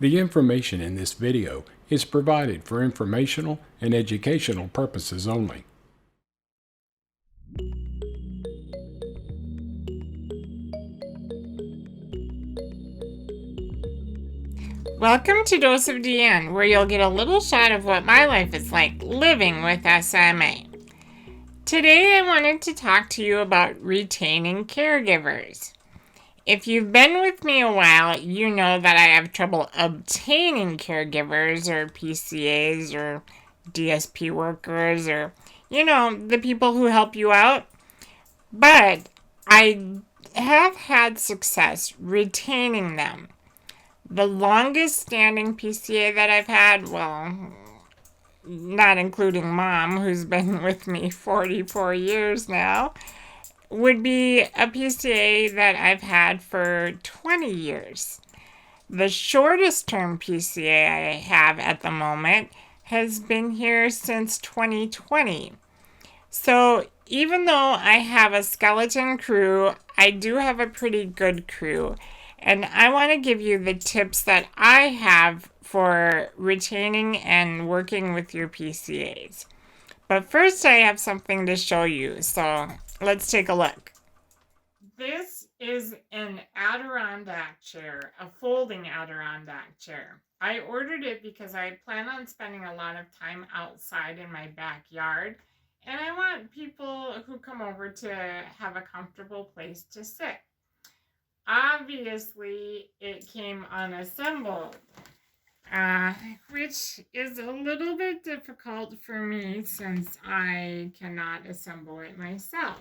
The information in this video is provided for informational and educational purposes only. Welcome to Dose of Deanne, where you'll get a little shot of what my life is like living with SMA. Today I wanted to talk to you about retaining caregivers. If you've been with me a while, you know that I have trouble obtaining caregivers or PCAs or DSP workers or, the people who help you out. But I have had success retaining them. The longest standing PCA that I've had, well, not including Mom, who's been with me 44 years now, would be a PCA that I've had for 20 years. The shortest term PCA I have at the moment has been here since 2020. So even though I have a skeleton crew, I do have a pretty good crew. And I want to give you the tips that I have for retaining and working with your PCAs. But first I have something to show you, so let's take a look. This is an Adirondack chair, a folding Adirondack chair. I ordered it because I plan on spending a lot of time outside in my backyard, and I want people who come over to have a comfortable place to sit. Obviously, it came unassembled, which is a little bit difficult for me since I cannot assemble it myself.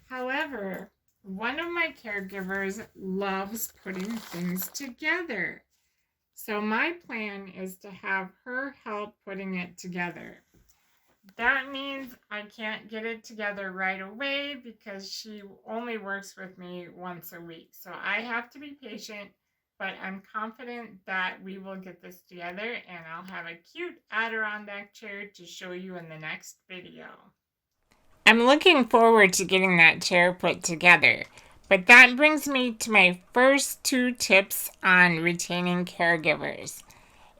However, one of my caregivers loves putting things together. So my plan is to have her help putting it together. That means I can't get it together right away because she only works with me once a week. So I have to be patient, but I'm confident that we will get this together, and I'll have a cute Adirondack chair to show you in the next video. I'm looking forward to getting that chair put together. But that brings me to my first two tips on retaining caregivers.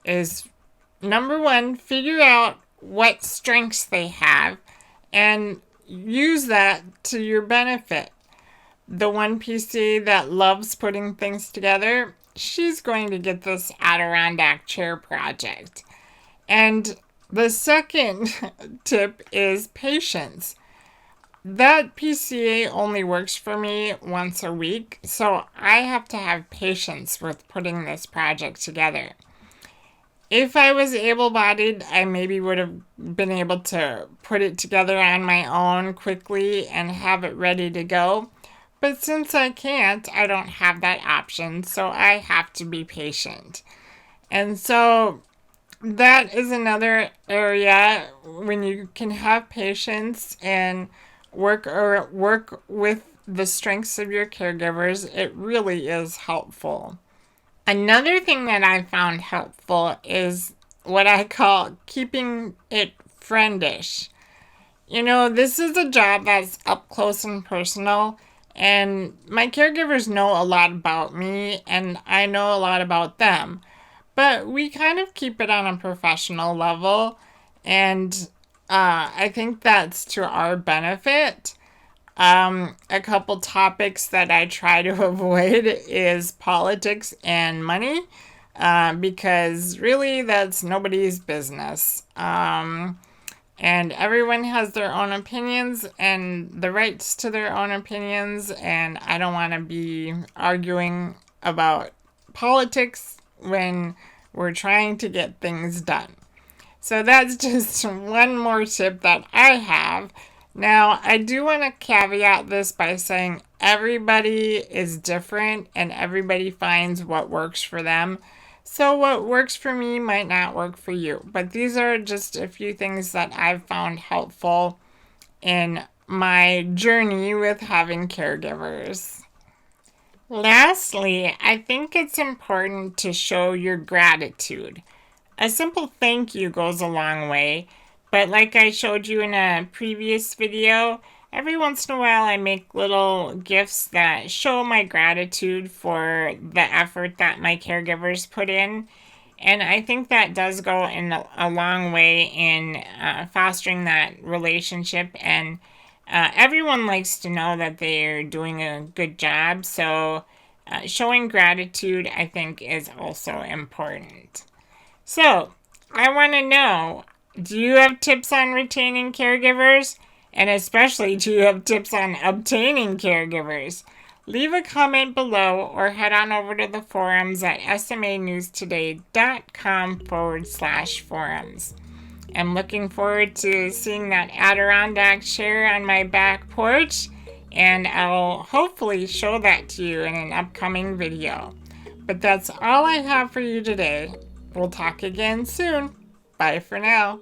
Is number one, figure out what strengths they have and use that to your benefit. The one PC that loves putting things together, she's going to get this Adirondack chair project. And the second tip is patience. That PCA only works for me once a week, so I have to have patience with putting this project together. If I was able-bodied, I maybe would have been able to put it together on my own quickly and have it ready to go. But since I can't, I don't have that option, so I have to be patient. And so that is another area when you can have patience and work with the strengths of your caregivers, it really is helpful. Another thing that I found helpful is what I call keeping it friendish. This is a job that's up close and personal, and my caregivers know a lot about me, and I know a lot about them. But we kind of keep it on a professional level, and I think that's to our benefit. A couple topics that I try to avoid is politics and money, because really that's nobody's business. And everyone has their own opinions and the rights to their own opinions, and I don't want to be arguing about politics when we're trying to get things done. So that's just one more tip that I have. Now, I do want to caveat this by saying everybody is different and everybody finds what works for them. So what works for me might not work for you. But these are just a few things that I've found helpful in my journey with having caregivers. Lastly, I think it's important to show your gratitude. A simple thank you goes a long way. But like I showed you in a previous video, every once in a while I make little gifts that show my gratitude for the effort that my caregivers put in. And I think that does go in a long way in fostering that relationship. And everyone likes to know that they're doing a good job. So showing gratitude, I think, is also important. So I want to know, do you have tips on retaining caregivers? And especially, do you have tips on obtaining caregivers? Leave a comment below or head on over to the forums at smanewstoday.com/forums. I'm looking forward to seeing that Adirondack chair on my back porch, and I'll hopefully show that to you in an upcoming video. But that's all I have for you today. We'll talk again soon. Bye for now.